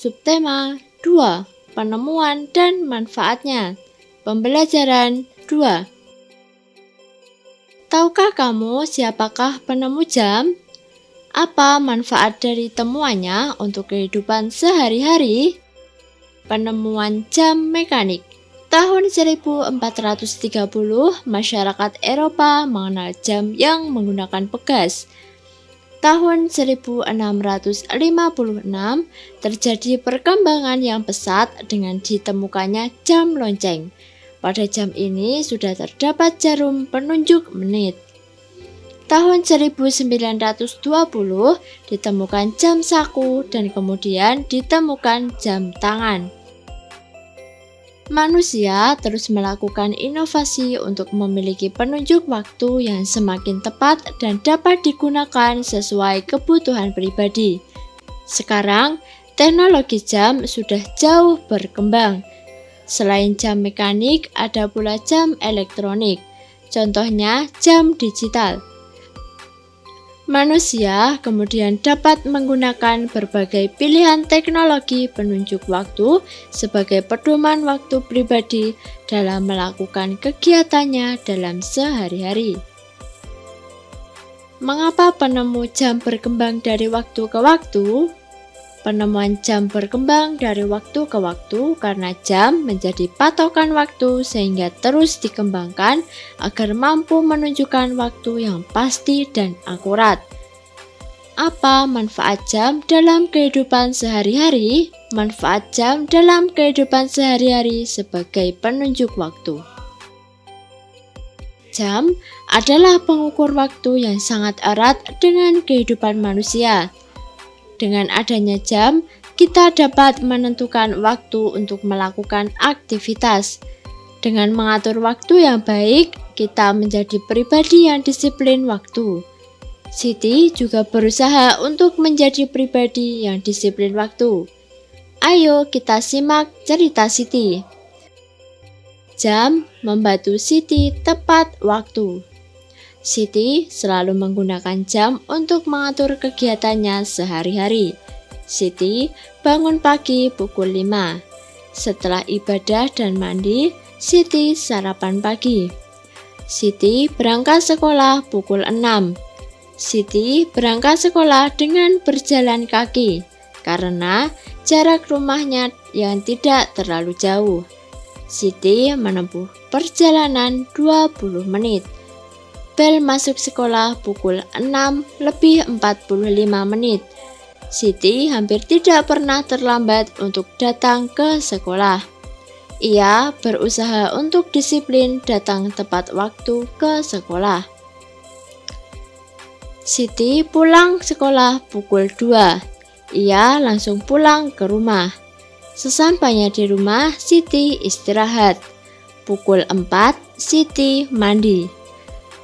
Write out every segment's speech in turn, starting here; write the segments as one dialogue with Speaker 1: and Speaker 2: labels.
Speaker 1: Subtema 2. Penemuan dan manfaatnya. Pembelajaran 2. Tahukah kamu siapakah penemu jam? Apa manfaat dari temuannya untuk kehidupan sehari-hari? Penemuan jam mekanik. Tahun 1430, masyarakat Eropa mengenal jam yang menggunakan pegas. Tahun 1656, terjadi perkembangan yang pesat dengan ditemukannya jam lonceng. Pada jam ini sudah terdapat jarum penunjuk menit. Tahun 1920 ditemukan jam saku dan kemudian ditemukan jam tangan. Manusia terus melakukan inovasi untuk memiliki penunjuk waktu yang semakin tepat dan dapat digunakan sesuai kebutuhan pribadi. Sekarang, teknologi jam sudah jauh berkembang. Selain jam mekanik, ada pula jam elektronik. Contohnya, jam digital. Manusia kemudian dapat menggunakan berbagai pilihan teknologi penunjuk waktu sebagai pedoman waktu pribadi dalam melakukan kegiatannya dalam sehari-hari. Mengapa penemu jam berkembang dari waktu ke waktu? Penemuan jam berkembang dari waktu ke waktu karena jam menjadi patokan waktu sehingga terus dikembangkan agar mampu menunjukkan waktu yang pasti dan akurat. Apa manfaat jam dalam kehidupan sehari-hari? Manfaat jam dalam kehidupan sehari-hari sebagai penunjuk waktu. Jam adalah pengukur waktu yang sangat erat dengan kehidupan manusia. Dengan adanya jam, kita dapat menentukan waktu untuk melakukan aktivitas. Dengan mengatur waktu yang baik, kita menjadi pribadi yang disiplin waktu. Siti juga berusaha untuk menjadi pribadi yang disiplin waktu. Ayo kita simak cerita Siti. Jam membantu Siti tepat waktu. Siti selalu menggunakan jam untuk mengatur kegiatannya sehari-hari. Siti bangun pagi pukul 5. Setelah ibadah dan mandi, Siti sarapan pagi. Siti berangkat sekolah pukul 6. Siti berangkat sekolah dengan berjalan kaki karena jarak rumahnya yang tidak terlalu jauh. Siti menempuh perjalanan 20 menit. Bel masuk sekolah pukul 6:45 menit. Siti hampir tidak pernah terlambat untuk datang ke sekolah. Ia berusaha untuk disiplin datang tepat waktu ke sekolah. Siti pulang sekolah pukul 2. Ia langsung pulang ke rumah. Sesampainya di rumah, Siti istirahat. Pukul 4, Siti mandi.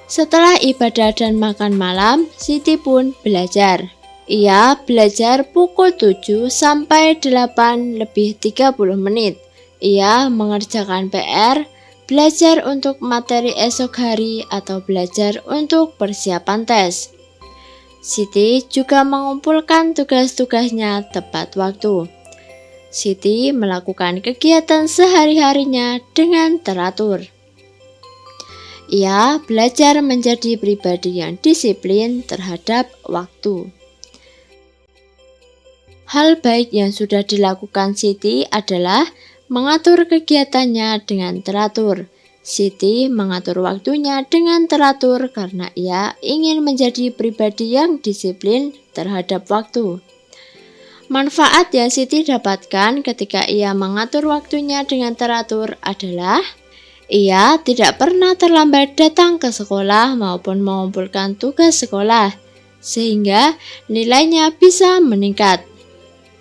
Speaker 1: Setelah ibadah dan makan malam, Siti pun belajar. Ia belajar pukul 7 sampai 8:30 menit. Ia mengerjakan PR, belajar untuk materi esok hari atau belajar untuk persiapan tes. Siti juga mengumpulkan tugas-tugasnya tepat waktu. Siti melakukan kegiatan sehari-harinya dengan teratur. Ia belajar menjadi pribadi yang disiplin terhadap waktu. Hal baik yang sudah dilakukan Siti adalah mengatur kegiatannya dengan teratur. Siti mengatur waktunya dengan teratur karena ia ingin menjadi pribadi yang disiplin terhadap waktu. Manfaat yang Siti dapatkan ketika ia mengatur waktunya dengan teratur adalah ia tidak pernah terlambat datang ke sekolah maupun mengumpulkan tugas sekolah, sehingga nilainya bisa meningkat.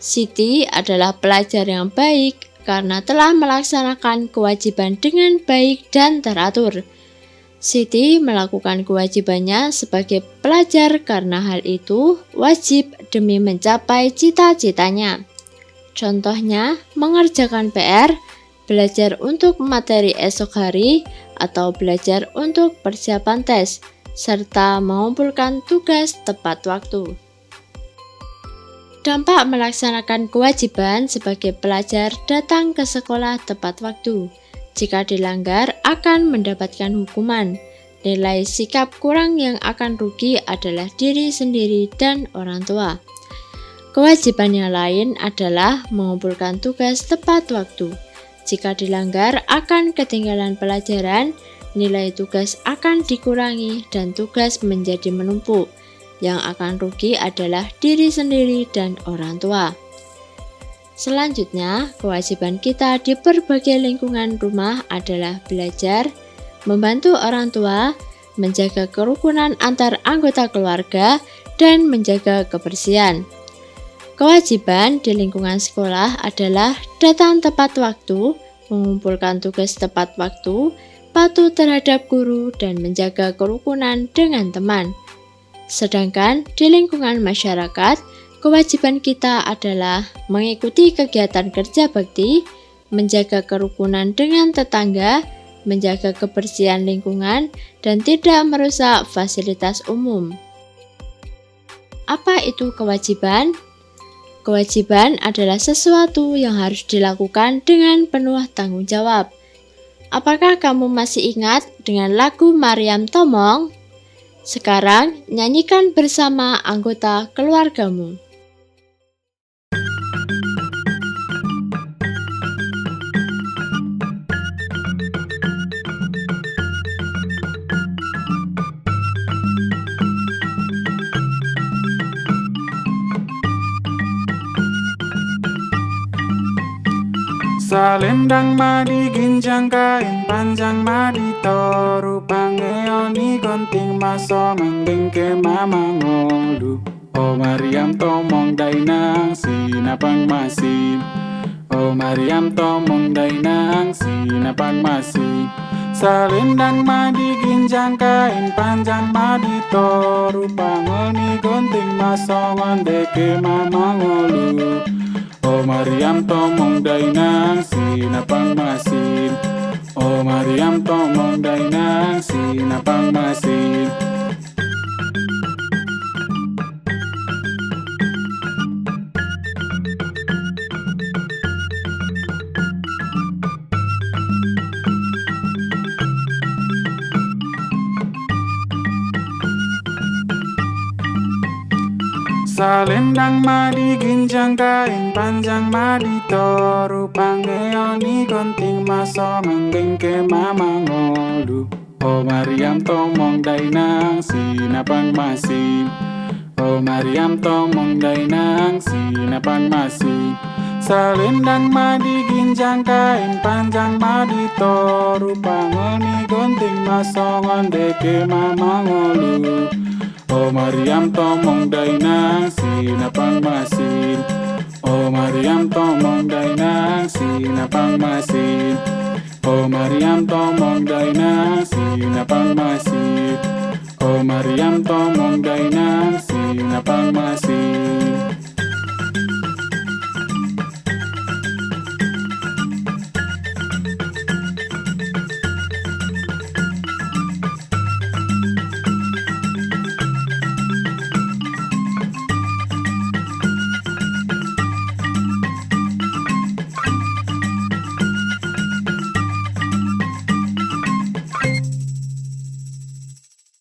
Speaker 1: Siti adalah pelajar yang baik karena telah melaksanakan kewajiban dengan baik dan teratur. Siti melakukan kewajibannya sebagai pelajar karena hal itu wajib demi mencapai cita-citanya. Contohnya, mengerjakan PR, belajar untuk materi esok hari, atau belajar untuk persiapan tes, serta mengumpulkan tugas tepat waktu. Dampak melaksanakan kewajiban sebagai pelajar datang ke sekolah tepat waktu. Jika dilanggar akan mendapatkan hukuman. Nilai sikap kurang yang akan rugi adalah diri sendiri dan orang tua. Kewajiban yang lain adalah mengumpulkan tugas tepat waktu. Jika dilanggar akan ketinggalan pelajaran, nilai tugas akan dikurangi dan tugas menjadi menumpuk. Yang akan rugi adalah diri sendiri dan orang tua. Selanjutnya, kewajiban kita di berbagai lingkungan rumah adalah belajar, membantu orang tua, menjaga kerukunan antar anggota keluarga, dan menjaga kebersihan. Kewajiban di lingkungan sekolah adalah datang tepat waktu, mengumpulkan tugas tepat waktu, patuh terhadap guru, dan menjaga kerukunan dengan teman. Sedangkan di lingkungan masyarakat, kewajiban kita adalah mengikuti kegiatan kerja bakti, menjaga kerukunan dengan tetangga, menjaga kebersihan lingkungan, dan tidak merusak fasilitas umum. Apa itu kewajiban? Kewajiban adalah sesuatu yang harus dilakukan dengan penuh tanggung jawab. Apakah kamu masih ingat dengan lagu Maryam Tomong? Sekarang, nyanyikan bersama anggota keluargamu.
Speaker 2: Salendang madi ginjang kain panjang madi toru pangeoni gonting maso mending ke mama ngolu. Oh Maryam tomong dainang sinapang masih. Oh Maryam tomong dainang sinapang masih. Salendang madi ginjang kain panjang madi toru pangeoni gonting maso mending ke mama ngolu. Oh Maryam tomong dainang sinapang masin. Oh Maryam tomong dainang sinapang masin. Salendang madi ginjang kain panjang madi toru pangeoni gonting maso mending ke mama ngolu. Oh Maryam tomong dainang sinapang masih. Oh Maryam tomong dainang sinapang masih. Salendang madi ginjang kain panjang madi toru pangeoni gonting maso mending ke mama ngolu. Oh Maryam tomong dainang sinapang masin. Oh Maryam tomong dainang sinapang masin. Oh Maryam tomong dainang sinapang masin. Oh Maryam tomong dainang sinapang masin.